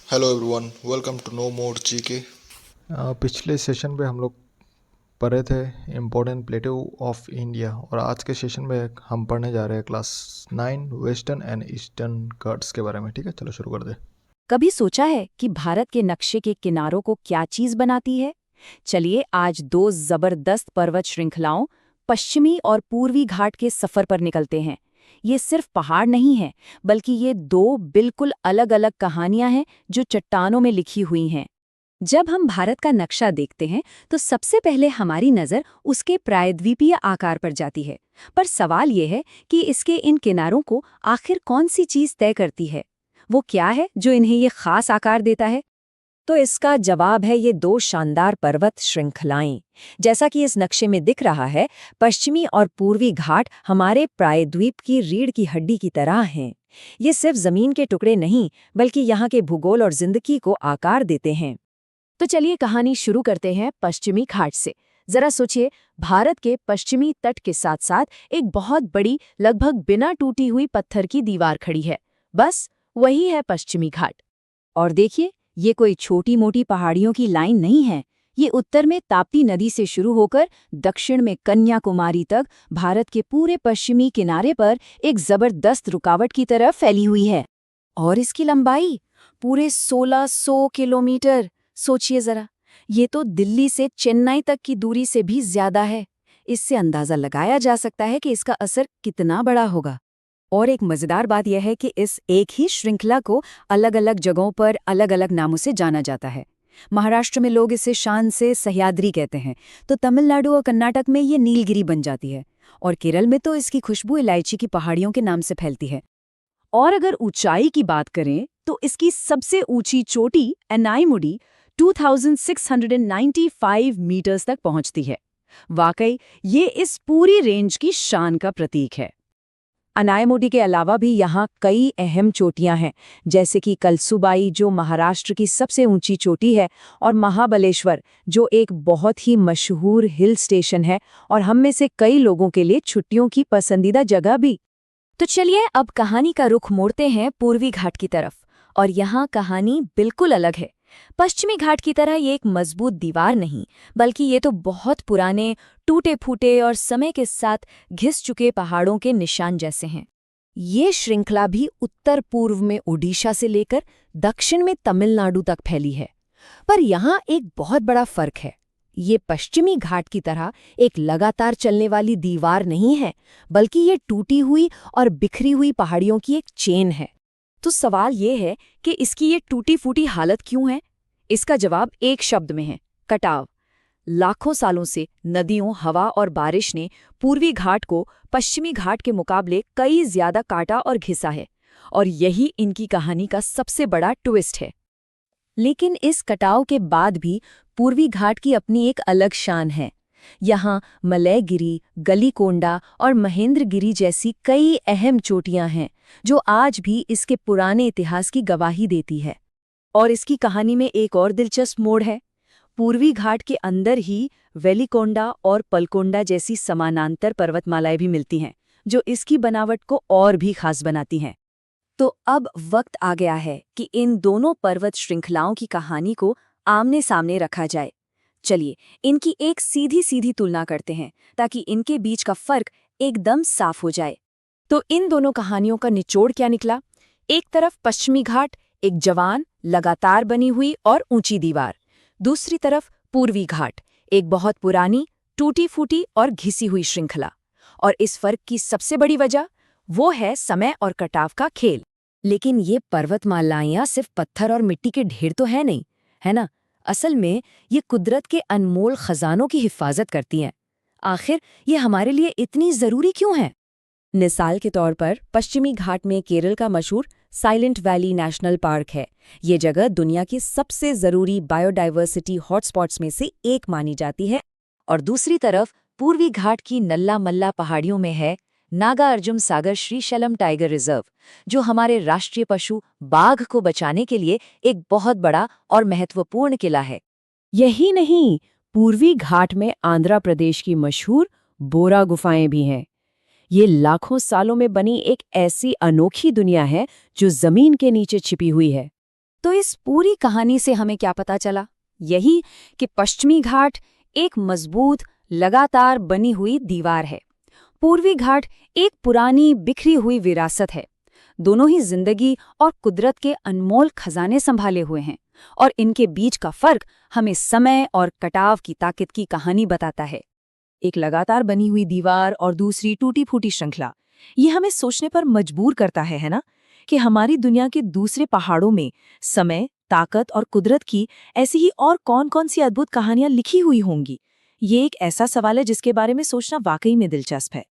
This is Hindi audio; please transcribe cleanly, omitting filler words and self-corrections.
Hello everyone, welcome to no more GK. पिछले सेशन में हम लोग पढ़े थे इम्पोर्टेंट प्लेटो ऑफ इंडिया, और आज के सेशन में हम पढ़ने जा रहे हैं class 9 western and eastern Ghats के बारे में। ठीक है, चलो शुरू कर दे। कभी सोचा है कि भारत के नक्शे के किनारों को क्या चीज बनाती है? चलिए आज दो जबरदस्त पर्वत श्रृंखलाओं पश्चिमी और पूर्वी घाट के सफर पर निकलते हैं। ये सिर्फ पहाड़ नहीं है, बल्कि ये दो बिल्कुल अलग-अलग कहानियां हैं जो चट्टानों में लिखी हुई हैं। जब हम भारत का नक्शा देखते हैं तो सबसे पहले हमारी नज़र उसके प्रायद्वीपीय आकार पर जाती है। पर सवाल ये है कि इसके इन किनारों को आखिर कौन सी चीज तय करती है? वो क्या है जो इन्हें ये खास आकार देता है? तो इसका जवाब है ये दो शानदार पर्वत श्रृंखलाएं। जैसा कि इस नक्शे में दिख रहा है, पश्चिमी और पूर्वी घाट हमारे प्रायद्वीप की रीढ़ की हड्डी की तरह हैं। ये सिर्फ जमीन के टुकड़े नहीं, बल्कि यहाँ के भूगोल और जिंदगी को आकार देते हैं। तो चलिए कहानी शुरू करते हैं पश्चिमी घाट से। जरा सोचिए, भारत के पश्चिमी तट के साथ साथ एक बहुत बड़ी, लगभग बिना टूटी हुई पत्थर की दीवार खड़ी है। बस वही है पश्चिमी घाट। और देखिए, ये कोई छोटी मोटी पहाड़ियों की लाइन नहीं है। ये उत्तर में ताप्ती नदी से शुरू होकर दक्षिण में कन्याकुमारी तक भारत के पूरे पश्चिमी किनारे पर एक जबरदस्त रुकावट की तरह फैली हुई है। और इसकी लंबाई पूरे 1600 किलोमीटर। सोचिए जरा, ये तो दिल्ली से चेन्नई तक की दूरी से भी ज्यादा है। इससे अंदाजा लगाया जा सकता है कि इसका असर कितना बड़ा होगा। और एक मजेदार बात यह है कि इस एक ही श्रृंखला को अलग अलग जगहों पर अलग अलग नामों से जाना जाता है। महाराष्ट्र में लोग इसे शान से सह्याद्री कहते हैं, तो तमिलनाडु और कर्नाटक में ये नीलगिरी बन जाती है, और केरल में तो इसकी खुशबू इलायची की पहाड़ियों के नाम से फैलती है। और अगर ऊंचाई की बात करें तो इसकी सबसे ऊंची चोटी एनाईमुडी 2695 मीटर्स तक पहुंचती है। वाकई ये इस पूरी रेंज की शान का प्रतीक है। अनायमुडी के अलावा भी यहाँ कई अहम चोटियां हैं, जैसे कि कलसुबाई जो महाराष्ट्र की सबसे ऊंची चोटी है, और महाबलेश्वर जो एक बहुत ही मशहूर हिल स्टेशन है और हम में से कई लोगों के लिए छुट्टियों की पसंदीदा जगह भी। तो चलिए अब कहानी का रुख मोड़ते हैं पूर्वी घाट की तरफ, और यहाँ कहानी बिल्कुल अलग है। पश्चिमी घाट की तरह ये एक मजबूत दीवार नहीं, बल्कि ये तो बहुत पुराने, टूटे फूटे और समय के साथ घिस चुके पहाड़ों के निशान जैसे हैं। ये श्रृंखला भी उत्तर पूर्व में ओडिशा से लेकर दक्षिण में तमिलनाडु तक फैली है। पर यहाँ एक बहुत बड़ा फर्क है। ये पश्चिमी घाट की तरह एक लगातार चलने वाली दीवार नहीं है, बल्कि ये टूटी हुई और बिखरी हुई पहाड़ियों की एक चेन है। तो सवाल ये है कि इसकी ये टूटी फूटी हालत क्यों है? इसका जवाब एक शब्द में है: कटाव। लाखों सालों से नदियों, हवा और बारिश ने पूर्वी घाट को पश्चिमी घाट के मुकाबले कई ज्यादा काटा और घिसा है, और यही इनकी कहानी का सबसे बड़ा ट्विस्ट है। लेकिन इस कटाव के बाद भी पूर्वी घाट की अपनी एक अलग शान है। यहाँ मलयगिरी, गलीकोंडा और महेंद्रगिरी जैसी कई अहम चोटियां हैं, जो आज भी इसके पुराने इतिहास की गवाही देती है। और इसकी कहानी में एक और दिलचस्प मोड़ है। पूर्वी घाट के अंदर ही वेलिकोंडा और पलकोंडा जैसी समानांतर पर्वतमालाएं भी मिलती हैं, जो इसकी बनावट को और भी खास बनाती हैं। तो अब वक्त आ गया है कि इन दोनों पर्वत श्रृंखलाओं की कहानी को आमने सामने रखा जाए। चलिए इनकी एक सीधी सीधी तुलना करते हैं, ताकि इनके बीच का फर्क एकदम साफ हो जाए। तो इन दोनों कहानियों का निचोड़ क्या निकला? एक तरफ पश्चिमी घाट, एक जवान, लगातार बनी हुई और ऊंची दीवार। दूसरी तरफ पूर्वी घाट, एक बहुत पुरानी, टूटी फूटी और घिसी हुई श्रृंखला। और इस फर्क की सबसे बड़ी वजह वो है समय और कटाव का खेल। लेकिन ये पर्वतमालाएं सिर्फ पत्थर और मिट्टी के ढेर तो है नहीं, है ना? असल में ये कुदरत के अनमोल खजानों की हिफाजत करती हैं। आखिर ये हमारे लिए इतनी जरूरी क्यों है? मिसाल के तौर पर पश्चिमी घाट में केरल का मशहूर साइलेंट वैली नेशनल पार्क है। ये जगह दुनिया की सबसे जरूरी बायोडाइवर्सिटी हॉटस्पॉट्स में से एक मानी जाती है। और दूसरी तरफ पूर्वी घाट की नल्ला मल्ला पहाड़ियों में है नागार्जुन सागर श्रीशैलम टाइगर रिजर्व, जो हमारे राष्ट्रीय पशु बाघ को बचाने के लिए एक बहुत बड़ा और महत्वपूर्ण किला है। यही नहीं, पूर्वी घाट में आंध्र प्रदेश की मशहूर बोरा गुफाएं भी हैं। ये लाखों सालों में बनी एक ऐसी अनोखी दुनिया है जो जमीन के नीचे छिपी हुई है। तो इस पूरी कहानी से हमें क्या पता चला? यही कि पश्चिमी घाट एक मजबूत, लगातार बनी हुई दीवार है। पूर्वी घाट एक पुरानी, बिखरी हुई विरासत है। दोनों ही जिंदगी और कुदरत के अनमोल खजाने संभाले हुए हैं, और इनके बीच का फर्क हमें समय और कटाव की ताकत की कहानी बताता है। एक लगातार बनी हुई दीवार और दूसरी टूटी-फूटी श्रृंखला। ये हमें सोचने पर मजबूर करता है ना? कि हमारी दुनिया के दूसरे पहाड़ों में समय, ताकत और कुदरत की ऐसी ही और कौन-कौन सी अद्भुत कहानियां लिखी हुई होंगी। ये एक ऐसा सवाल है जिसके बारे में सोचना वाकई में दिलचस्प है।